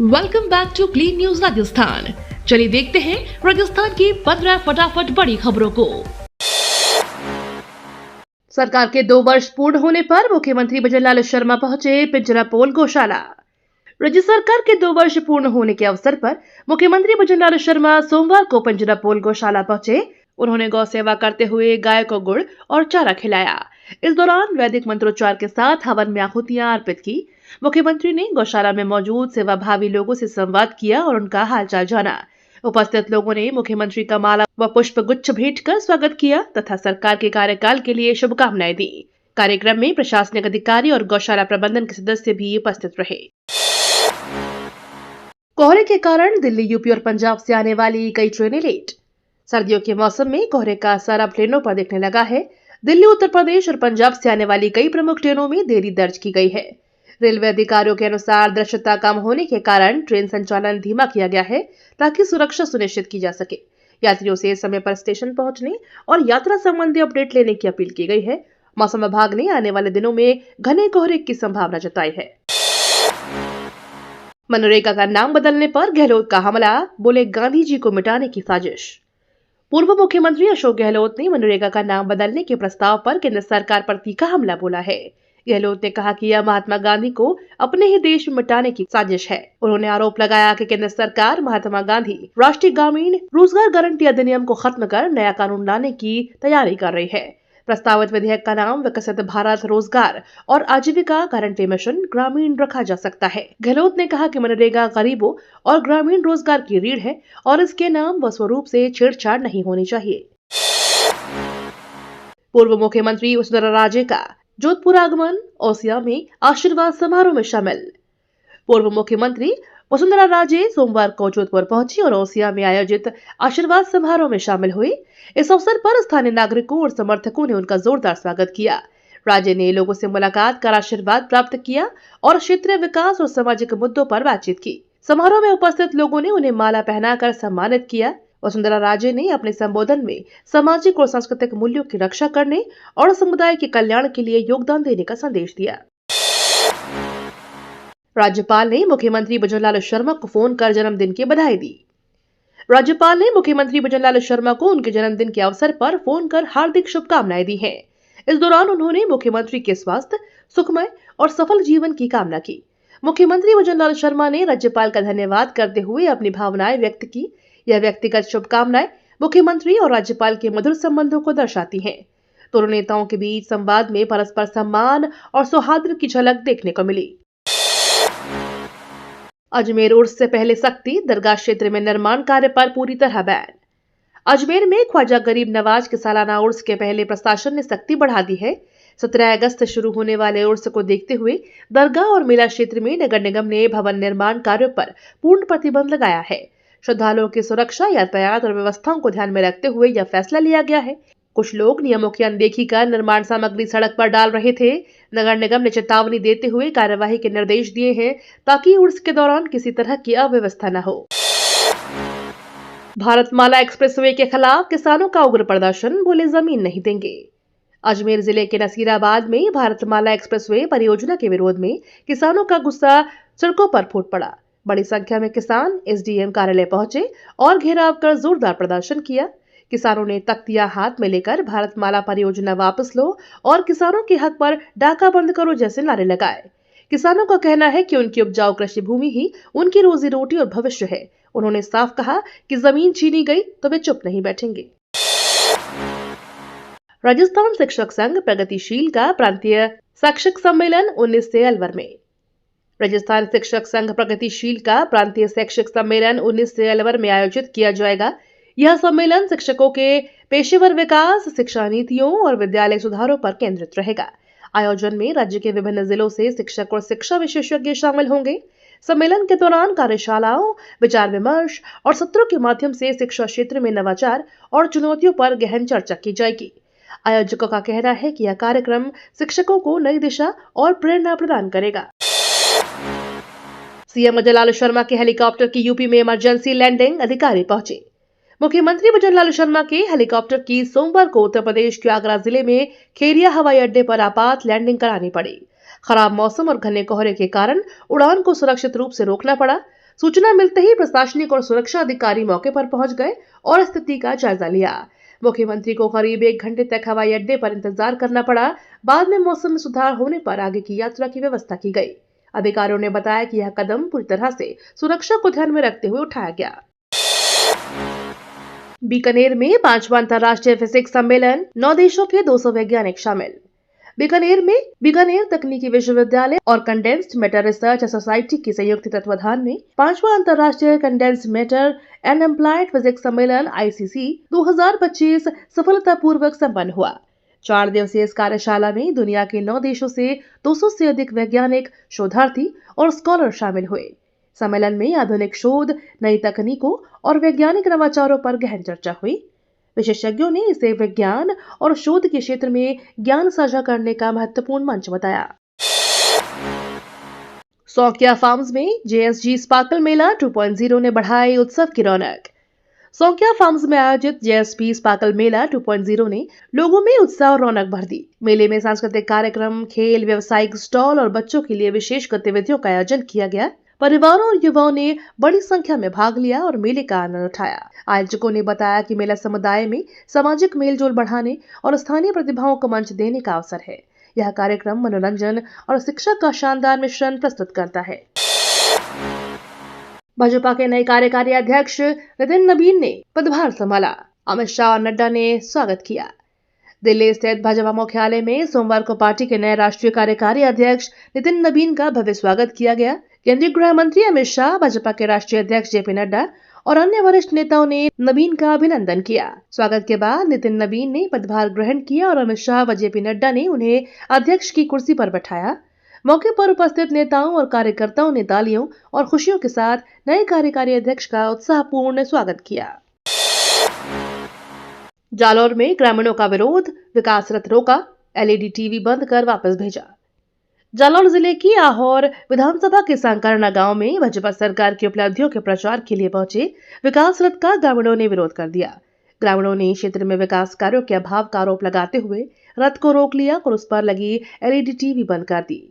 Welcome back to clean news Rajasthan. चलिए देखते हैं राजस्थान की 15 फटाफट बड़ी खबरों को। सरकार के 2 वर्ष पूर्ण होने पर मुख्यमंत्री भजनलाल शर्मा पहुंचे पिंजरापोल गौशाला। राज्य सरकार के 2 वर्ष पूर्ण होने के अवसर पर मुख्यमंत्री भजनलाल शर्मा सोमवार को पिंजरापोल गौशाला पहुंचे। उन्होंने गौ सेवा करते हुए गाय को गुड़ और चारा खिलाया। इस दौरान वैदिक मंत्रोच्चार के साथ हवन में आहुतियां अर्पित की। मुख्यमंत्री ने गौशाला में मौजूद सेवाभावी लोगों से संवाद किया और उनका हालचाल जाना। उपस्थित लोगों ने मुख्यमंत्री का माला व पुष्प गुच्छ भेंट कर स्वागत किया तथा सरकार के कार्यकाल के लिए शुभकामनाएं दी। कार्यक्रम में प्रशासनिक अधिकारी और गौशाला प्रबंधन के सदस्य भी उपस्थित रहे। कोहरे के कारण दिल्ली, यूपी और पंजाब से आने वाली कई ट्रेनें लेट। सर्दियों के मौसम में कोहरे का असर अब ट्रेनों पर दिखने लगा है। दिल्ली, उत्तर प्रदेश और पंजाब से आने वाली कई प्रमुख ट्रेनों में देरी दर्ज की गई है। रेलवे अधिकारियों के अनुसार दृश्यता कम होने के कारण ट्रेन संचालन धीमा किया गया है ताकि सुरक्षा सुनिश्चित की जा सके। यात्रियों से समय पर स्टेशन पहुंचने और यात्रा संबंधी अपडेट लेने की अपील की गई है। मौसम विभाग ने आने वाले दिनों में घने कोहरे की संभावना जताई है। मनरेगा का नाम बदलने पर गहलोत का हमला, बोले गांधी जी को मिटाने की साजिश। पूर्व मुख्यमंत्री अशोक गहलोत ने मनरेगा का नाम बदलने के प्रस्ताव पर केंद्र सरकार पर तीखा हमला बोला है। गहलोत ने कहा कि यह महात्मा गांधी को अपने ही देश में मिटाने की साजिश है। उन्होंने आरोप लगाया कि केंद्र सरकार महात्मा गांधी राष्ट्रीय ग्रामीण रोजगार गारंटी अधिनियम को खत्म कर नया कानून लाने की तैयारी कर रही है। प्रस्तावित विधेयक का नाम विकसित भारत रोजगार और आजीविका गारंटी मिशन ग्रामीण रखा जा सकता है। गहलोत ने कहा कि मनरेगा गरीबों और ग्रामीण रोजगार की रीढ़ है और इसके नाम व स्वरूप से छेड़छाड़ नहीं होनी चाहिए। पूर्व मुख्यमंत्री वसुंधरा राजे का जोधपुर आगमन, ओसिया में आशीर्वाद समारोह में शामिल। पूर्व मुख्यमंत्री वसुंधरा राजे सोमवार को जोधपुर पहुंची और ओसिया में आयोजित आशीर्वाद समारोह में शामिल हुई। इस अवसर पर स्थानीय नागरिकों और समर्थकों ने उनका जोरदार स्वागत किया। राजे ने लोगों से मुलाकात कर आशीर्वाद प्राप्त किया और क्षेत्रीय विकास और सामाजिक मुद्दों पर बातचीत की। समारोह में उपस्थित लोगों ने उन्हें माला पहनाकर सम्मानित किया। वसुंधरा राजे ने अपने संबोधन में सामाजिक और सांस्कृतिक मूल्यों की रक्षा करने और समुदाय के कल्याण के लिए योगदान देने का संदेश दिया। राज्यपाल ने मुख्यमंत्री भजनलाल शर्मा को फोन कर जन्मदिन की बधाई दी। राज्यपाल ने मुख्यमंत्री भजनलाल शर्मा को उनके जन्मदिन के अवसर पर फोन कर हार्दिक शुभकामनाएं दी हैं। इस दौरान उन्होंने मुख्यमंत्री के स्वास्थ्य, सुखमय और सफल जीवन की कामना की। मुख्यमंत्री भजनलाल शर्मा ने राज्यपाल का धन्यवाद करते हुए अपनी भावनाएं व्यक्त की। यह व्यक्तिगत शुभकामनाएं मुख्यमंत्री और राज्यपाल के मधुर संबंधों को दर्शाती हैं। दोनों नेताओं के बीच संवाद में परस्पर सम्मान और सौहार्द की झलक देखने को मिली। अजमेर उर्स से पहले सख्ती, दरगाह क्षेत्र में निर्माण कार्य पर पूरी तरह बैन। अजमेर में ख्वाजा गरीब नवाज के सालाना उर्स के पहले प्रशासन ने सख्ती बढ़ा दी है। 17 अगस्त से शुरू होने वाले उर्स को देखते हुए दरगाह और मेला क्षेत्र में नगर निगम ने भवन निर्माण कार्यों पर पूर्ण प्रतिबंध लगाया है। श्रद्धालुओं की सुरक्षा, यातायात और व्यवस्थाओं को ध्यान में रखते हुए यह फैसला लिया गया है। कुछ लोग नियमों की अनदेखी कर निर्माण सामग्री सड़क पर डाल रहे थे। नगर निगम ने चेतावनी देते हुए कार्यवाही के निर्देश दिए हैं ताकि उर्स के दौरान किसी तरह की अव्यवस्था न हो। भारतमाला एक्सप्रेसवे के खिलाफ किसानों का उग्र प्रदर्शन, बोले जमीन नहीं देंगे। अजमेर जिले के नसीराबाद में भारतमाला एक्सप्रेसवे परियोजना के विरोध में किसानों का गुस्सा सड़कों पर फूट पड़ा। बड़ी संख्या में किसान एसडीएम कार्यालय पहुंचे और घेराव कर जोरदार प्रदर्शन किया। किसानों ने तख्तियां हाथ में लेकर भारतमाला परियोजना वापस लो और किसानों के हक पर डाका बंद करो जैसे नारे लगाए। किसानों का कहना है कि उनकी उपजाऊ कृषि भूमि ही उनकी रोजी रोटी और भविष्य है। उन्होंने साफ कहा कि जमीन छीनी गई तो वे चुप नहीं बैठेंगे। राजस्थान शिक्षक संघ प्रगतिशील का प्रांतीय शैक्षिक सम्मेलन 19 से अलवर में। राजस्थान शिक्षक संघ प्रगतिशील का प्रांतीय शैक्षिक सम्मेलन 19 से अलवर में आयोजित किया जाएगा। यह सम्मेलन शिक्षकों के पेशेवर विकास, शिक्षा नीतियों और विद्यालय सुधारों पर केंद्रित रहेगा। आयोजन में राज्य के विभिन्न जिलों से शिक्षक और शिक्षा विशेषज्ञ शामिल होंगे। सम्मेलन के दौरान कार्यशालाओं, विचार विमर्श और सत्रों के माध्यम से शिक्षा क्षेत्र में नवाचार और चुनौतियों पर गहन चर्चा की जाएगी। आयोजकों का कहना है कि यह कार्यक्रम शिक्षकों को नई दिशा और प्रेरणा प्रदान करेगा। सीएम भजनलाल शर्मा के हेलीकॉप्टर की यूपी में इमरजेंसी लैंडिंग, अधिकारी पहुंचे। मुख्यमंत्री भजनलाल शर्मा के हेलीकॉप्टर की सोमवार को उत्तर प्रदेश के आगरा जिले में खेरिया हवाई अड्डे पर आपात लैंडिंग करानी पड़ी। खराब मौसम और घने कोहरे के कारण उड़ान को सुरक्षित रूप से रोकना पड़ा। सूचना मिलते ही प्रशासनिक और सुरक्षा अधिकारी मौके पर पहुंच गए और स्थिति का जायजा लिया। मुख्यमंत्री को करीब 1 घंटे तक हवाई अड्डे पर इंतजार करना पड़ा। बाद में मौसम में सुधार होने पर आगे की यात्रा की व्यवस्था की गई। अधिकारियों ने बताया कि यह कदम पूरी तरह से सुरक्षा को ध्यान में रखते हुए उठाया गया। बीकानेर में 5वां अंतर्राष्ट्रीय फिजिक्स सम्मेलन, 9 देशों के 200 वैज्ञानिक शामिल। बीकानेर तकनीकी विश्वविद्यालय और कंडेंस्ड मैटर रिसर्च सोसाइटी की संयुक्त तत्वाधान में 5वां अंतर्राष्ट्रीय condensed matter and applied physics सम्मेलन ICC 2025 सफलतापूर्वक संपन्न हुआ। 4 दिवसीय इस कार्यशाला में दुनिया के 9 देशों से 200 से अधिक वैज्ञानिक, शोधार्थी और स्कॉलर शामिल हुए। सम्मेलन में आधुनिक शोध, नई तकनीकों और वैज्ञानिक नवाचारों पर गहन चर्चा हुई। विशेषज्ञों ने इसे विज्ञान और शोध के क्षेत्र में ज्ञान साझा करने का महत्वपूर्ण मंच बताया। सौंकिया फार्म्स में JSG स्पार्कल मेला 2.0 ने बढ़ाई उत्सव की रौनक। सौंकिया फार्म्स में आयोजित JSP स्पार्कल मेला 2.0 ने लोगों में उत्साह और रौनक भर दी। मेले में सांस्कृतिक कार्यक्रम, खेल, व्यावसायिक स्टॉल और बच्चों के लिए विशेष गतिविधियों का आयोजन किया गया। परिवारों और युवाओं ने बड़ी संख्या में भाग लिया और मेले का आनंद उठाया। आयोजकों ने बताया कि मेला समुदाय में सामाजिक मेलजोल बढ़ाने और स्थानीय प्रतिभाओं को मंच देने का अवसर है। यह कार्यक्रम मनोरंजन और शिक्षा का शानदार मिश्रण प्रस्तुत करता है। भाजपा के नए कार्यकारी अध्यक्ष नितिन नबीन ने पदभार संभाला। अमित शाह और नड्डा ने स्वागत किया। दिल्ली स्थित भाजपा मुख्यालय में सोमवार को पार्टी के नए राष्ट्रीय कार्यकारी अध्यक्ष नितिन नबीन का भव्य स्वागत किया गया। केंद्रीय गृह मंत्री अमित शाह, भाजपा के राष्ट्रीय अध्यक्ष JP नड्डा और अन्य वरिष्ठ नेताओं ने नबीन का अभिनंदन किया। स्वागत के बाद नितिन नबीन ने पदभार ग्रहण किया और अमित शाह व JP नड्डा ने उन्हें अध्यक्ष की कुर्सी पर बैठाया। मौके पर उपस्थित नेताओं और कार्यकर्ताओं ने तालियों और खुशियों के साथ नए कार्यकारी अध्यक्ष का उत्साहपूर्ण स्वागत किया। जालौर में ग्रामीणों का विरोध, विकास रथ रोका, LED टीवी बंद कर वापस भेजा। जालौर जिले की आहोर विधानसभा के सांकरना गांव में भाजपा सरकार की उपलब्धियों के प्रचार के लिए पहुंचे विकास रथ का ग्रामीणों ने विरोध कर दिया। ग्रामीणों ने क्षेत्र में विकास कार्यों के अभाव का आरोप लगाते हुए रथ को रोक लिया और उस पर लगी LED टीवी बंद कर दी।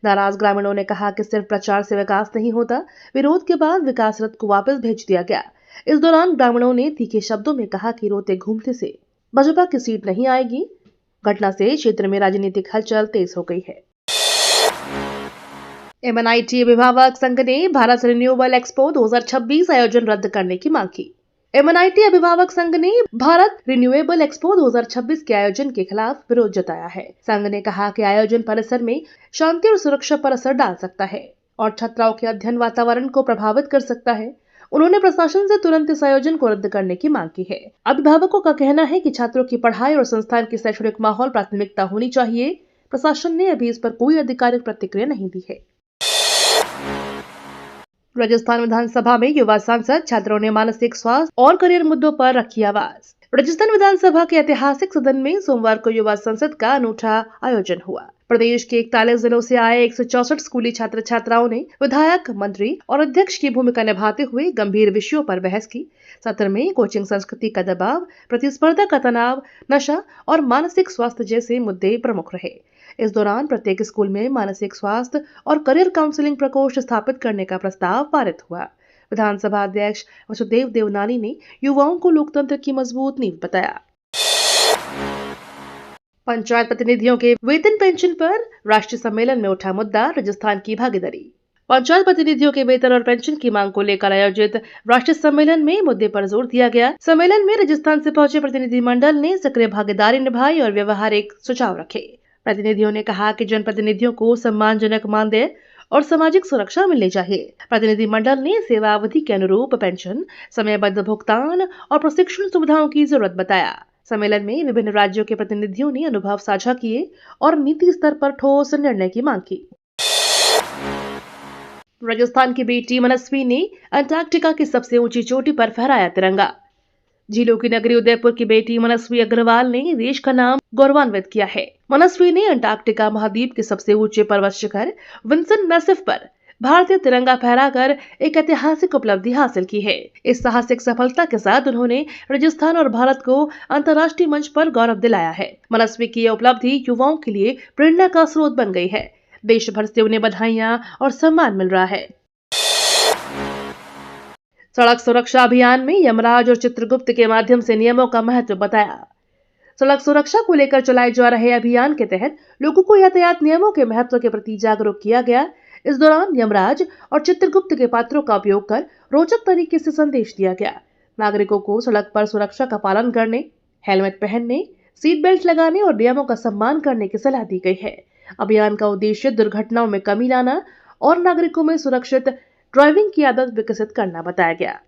नाराज ग्रामीणों ने कहा कि सिर्फ प्रचार से विकास नहीं होता। विरोध के बाद विकास रथ को वापस भेज दिया गया। इस दौरान ग्रामीणों ने तीखे शब्दों में कहा कि रोते घूमते से भाजपा की सीट नहीं आएगी। घटना से क्षेत्र में राजनीतिक हलचल तेज हो गई है। MNIT अभिभावक संघ ने भारत रिन्यूएबल एक्सपो 2026 आयोजन रद्द करने की मांग की। MNIT अभिभावक संघ ने भारत रिन्यूएबल एक्सपो 2026 के आयोजन के खिलाफ विरोध जताया है। संघ ने कहा कि आयोजन परिसर में शांति और सुरक्षा पर असर डाल सकता है और छात्राओं के अध्ययन वातावरण को प्रभावित कर सकता है। उन्होंने प्रशासन से तुरंत इस आयोजन को रद्द करने की मांग की है। अभिभावकों का कहना है कि छात्रों की पढ़ाई और संस्थान की शैक्षणिक माहौल प्राथमिकता होनी चाहिए। प्रशासन ने अभी इस पर कोई आधिकारिक प्रतिक्रिया नहीं दी है। राजस्थान विधानसभा में युवा सांसद छात्रों ने मानसिक स्वास्थ्य और करियर मुद्दों पर रखी आवाज। राजस्थान विधानसभा के ऐतिहासिक सदन में सोमवार को युवा संसद का अनूठा आयोजन हुआ। प्रदेश के 41 जिलों से आए 164 स्कूली छात्र छात्राओं ने विधायक, मंत्री और अध्यक्ष की भूमिका निभाते हुए गंभीर विषयों पर बहस की। सत्र में कोचिंग संस्कृति का दबाव, प्रतिस्पर्धा का तनाव, नशा और मानसिक स्वास्थ्य जैसे मुद्दे प्रमुख रहे। इस दौरान प्रत्येक स्कूल में मानसिक स्वास्थ्य और करियर काउंसलिंग प्रकोष्ठ स्थापित करने का प्रस्ताव पारित हुआ। विधानसभा अध्यक्ष वसुदेव देवनानी ने युवाओं को लोकतंत्र की मजबूत नींव बताया। पंचायत प्रतिनिधियों के वेतन पेंशन पर राष्ट्रीय सम्मेलन में उठा मुद्दा, राजस्थान की भागीदारी। पंचायत प्रतिनिधियों के वेतन और पेंशन की मांग को लेकर आयोजित राष्ट्रीय सम्मेलन में मुद्दे पर जोर दिया गया। सम्मेलन में राजस्थान से पहुंचे प्रतिनिधि मंडल ने सक्रिय भागीदारी निभाई और व्यवहारिक सुझाव रखे। प्रतिनिधियों ने कहा कि जनप्रतिनिधियों को सम्मानजनक मानदेय और सामाजिक सुरक्षा मिलनी चाहिए। प्रतिनिधि मंडल ने सेवा अवधि के अनुरूप पेंशन, समयबद्ध भुगतान और प्रशिक्षण सुविधाओं की जरूरत बताया। सम्मेलन में विभिन्न राज्यों के प्रतिनिधियों ने अनुभव साझा किए और नीति स्तर पर ठोस निर्णय की मांग की। राजस्थान की बेटी मनस्वी ने अंटार्कटिका की सबसे ऊंची चोटी पर फहराया तिरंगा। झीलों की नगरी उदयपुर की बेटी मनस्वी अग्रवाल ने देश का नाम गौरवान्वित किया है। मनस्वी ने अंटार्कटिका महाद्वीप के सबसे ऊंचे पर्वत शिखर विंसन मैसिफ पर भारतीय तिरंगा फहराकर एक ऐतिहासिक उपलब्धि हासिल की है। इस साहसिक सफलता के साथ उन्होंने राजस्थान और भारत को अंतर्राष्ट्रीय मंच पर गौरव दिलाया है। मनस्वी की यह उपलब्धि युवाओं के लिए प्रेरणा का स्रोत बन गई है। देश भर से उन्हें बधाइयां और सम्मान मिल रहा है। सड़क सुरक्षा अभियान में यमराज और चित्रगुप्त के माध्यम से नियमों का महत्व बताया। सड़क सुरक्षा को लेकर चलाए जा रहे अभियान के तहत लोगों को यातायात नियमों के महत्व के प्रति जागरूक किया गया। इस दौरान यमराज और चित्रगुप्त के पात्रों का उपयोग कर रोचक तरीके से संदेश दिया गया। नागरिकों को सड़क पर सुरक्षा का पालन करने, हेलमेट पहनने, सीट बेल्ट लगाने और नियमों का सम्मान करने की सलाह दी गई है। अभियान का उद्देश्य दुर्घटनाओं में कमी लाना और नागरिकों में सुरक्षित ड्राइविंग की आदत विकसित करना बताया गया।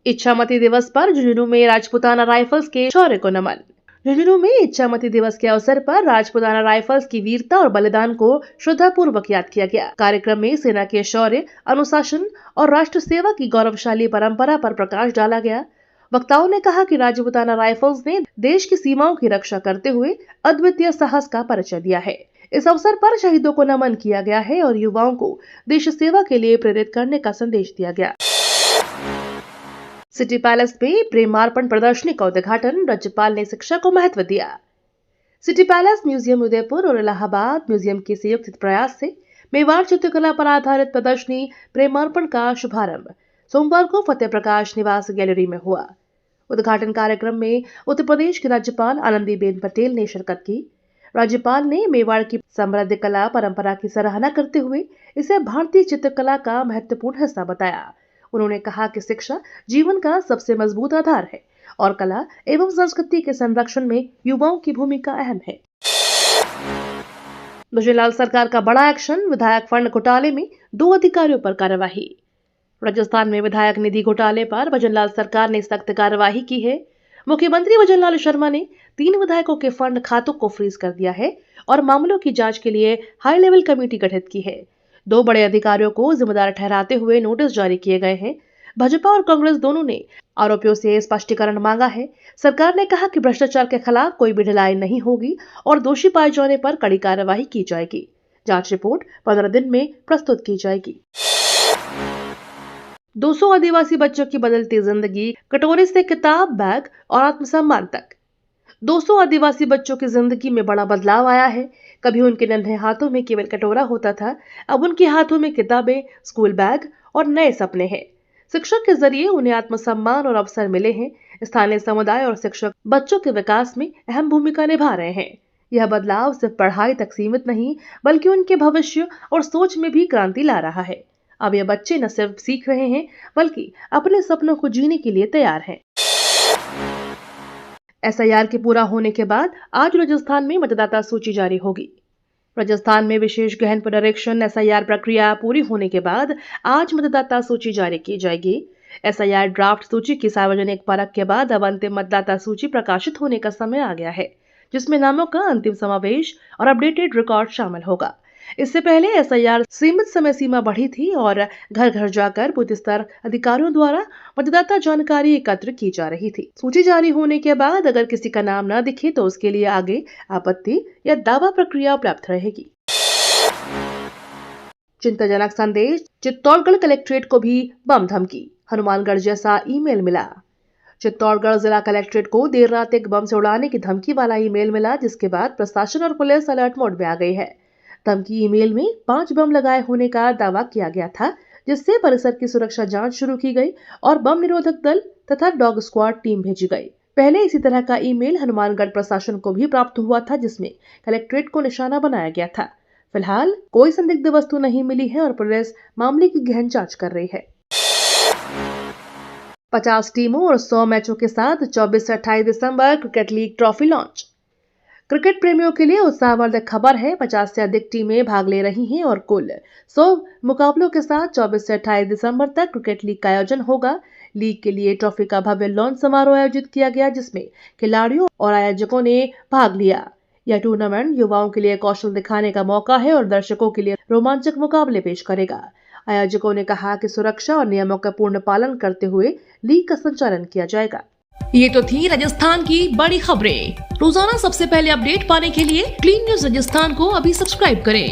इच्छामती दिवस पर झुंझुनू में राजपूताना राइफल्स के शौर्य को नमन। झुंझुनू में इच्छामती दिवस के अवसर पर राजपूताना राइफल्स की वीरता और बलिदान को श्रद्धापूर्वक याद किया गया। कार्यक्रम में सेना के शौर्य, अनुशासन और राष्ट्र सेवा की गौरवशाली परंपरा पर प्रकाश डाला गया। वक्ताओं ने कहा कि राजपूताना राइफल्स ने देश की सीमाओं की रक्षा करते हुए अद्वितीय साहस का परिचय दिया है। इस अवसर पर शहीदों को नमन किया गया है और युवाओं को देश सेवा के लिए प्रेरित करने का संदेश दिया गया। सिटी पैलेस में प्रेमार्पण प्रदर्शनी का उद्घाटन, राज्यपाल ने शिक्षा को महत्व दिया। सिटी पैलेस म्यूजियम उदयपुर और इलाहाबाद म्यूजियम के संयुक्त प्रयास से मेवाड़ चित्रकला पर आधारित प्रदर्शनी प्रेमार्पण का शुभारंभ सोमवार को फतेह प्रकाश निवास गैलरी में हुआ। उद्घाटन कार्यक्रम में उत्तर प्रदेश की राज्यपाल आनंदीबेन पटेल ने शिरकत की। राज्यपाल ने मेवाड़ की समृद्ध कला परंपरा की सराहना करते हुए इसे भारतीय चित्रकला का महत्वपूर्ण हिस्सा बताया। उन्होंने कहा कि शिक्षा जीवन का सबसे मजबूत आधार है और कला एवं संस्कृति के संरक्षण में युवाओं की भूमिका अहम है। भजनलाल सरकार का बड़ा एक्शन, विधायक फंड घोटाले में 2 अधिकारियों पर कार्रवाई। राजस्थान में विधायक निधि घोटाले पर भजनलाल सरकार ने सख्त कार्रवाई की है। मुख्यमंत्री भजनलाल शर्मा ने 3 विधायकों के फंड खातों को फ्रीज कर दिया है और मामलों की जांच के लिए हाई लेवल कमेटी गठित की है। 2 बड़े अधिकारियों को जिम्मेदार ठहराते हुए नोटिस जारी किए गए हैं। भाजपा और कांग्रेस दोनों ने आरोपियों से स्पष्टीकरण मांगा है। सरकार ने कहा कि भ्रष्टाचार के खिलाफ कोई भी ढिलाई नहीं होगी और दोषी पाए जाने पर कड़ी कार्रवाई की जाएगी। जांच रिपोर्ट 15 दिन में प्रस्तुत की जाएगी। 200 आदिवासी बच्चों की बदलती जिंदगी, कटोरे से किताब, बैग और आत्मसम्मान तक। 200 आदिवासी बच्चों की जिंदगी में बड़ा बदलाव आया है। कभी उनके नन्हे हाथों में केवल कटोरा होता था, अब उनके हाथों में किताबें, स्कूल बैग और नए सपने हैं। शिक्षक के जरिए उन्हें आत्मसम्मान और अवसर मिले हैं। स्थानीय समुदाय और शिक्षक बच्चों के विकास में अहम भूमिका निभा रहे हैं। यह बदलाव सिर्फ पढ़ाई तक सीमित नहीं, बल्कि उनके भविष्य और सोच में भी क्रांति ला रहा है। अब ये बच्चे न सिर्फ सीख रहे हैं, बल्कि अपने सपनों को जीने के लिए तैयार हैं। एसआईआर के पूरा होने के बाद आज राजस्थान में मतदाता सूची जारी होगी। राजस्थान में विशेष गहन पुनरीक्षण एसआईआर प्रक्रिया पूरी होने के बाद आज मतदाता सूची जारी की जाएगी। एसआईआर ड्राफ्ट सूची की सार्वजनिक परख के बाद अब अंतिम मतदाता सूची प्रकाशित होने का समय आ गया है, जिसमें नामों का अंतिम समावेश और अपडेटेड रिकॉर्ड शामिल होगा। इससे पहले एसआईआर सीमित समय सीमा बढ़ी थी और घर घर जाकर बूथ स्तर अधिकारियों द्वारा मतदाता जानकारी एकत्र की जा रही थी। सूची जारी होने के बाद अगर किसी का नाम न दिखे तो उसके लिए आगे आपत्ति या दावा प्रक्रिया उपलब्ध रहेगी। चिंताजनक संदेश, चित्तौड़गढ़ कलेक्ट्रेट को भी बम धमकी, हनुमानगढ़ जैसा ईमेल मिला। चित्तौड़गढ़ जिला कलेक्ट्रेट को देर रात एक बम से उड़ाने की धमकी वाला ईमेल मिला, जिसके बाद प्रशासन और पुलिस अलर्ट मोड में आ गई है। धमकी ईमेल में 5 बम लगाए होने का दावा किया गया था, जिससे परिसर की सुरक्षा जांच शुरू की गई और बम निरोधक दल तथा डॉग स्क्वाड टीम भेजी गई। पहले इसी तरह का ईमेल हनुमानगढ़ प्रशासन को भी प्राप्त हुआ था, जिसमें कलेक्ट्रेट को निशाना बनाया गया था। फिलहाल कोई संदिग्ध वस्तु नहीं मिली है और पुलिस मामले की गहन जांच कर रही है। 50 टीमों और 100 मैचों के साथ 24 से 28 दिसंबर cricket league trophy launch. Cricket प्रेमियों के लिए उत्साहवर्धक खबर है। 50 से अधिक टीमें भाग ले रही हैं और कुल 100 मुकाबलों के साथ 24 से 28 दिसंबर तक क्रिकेट लीग का आयोजन होगा। लीग के लिए ट्रॉफी का भव्य लॉन्च समारोह आयोजित किया गया, जिसमें खिलाड़ियों और आयोजकों ने भाग लिया। यह टूर्नामेंट युवाओं के लिए कौशल दिखाने का मौका है और दर्शकों के लिए रोमांचक मुकाबले पेश करेगा। आयोजकों ने कहा कि सुरक्षा और नियमों का पूर्ण पालन करते हुए लीग का संचालन किया जाएगा। ये तो थी राजस्थान की बड़ी खबरें। रोजाना सबसे पहले अपडेट पाने के लिए क्लीन न्यूज राजस्थान को अभी सब्सक्राइब करें।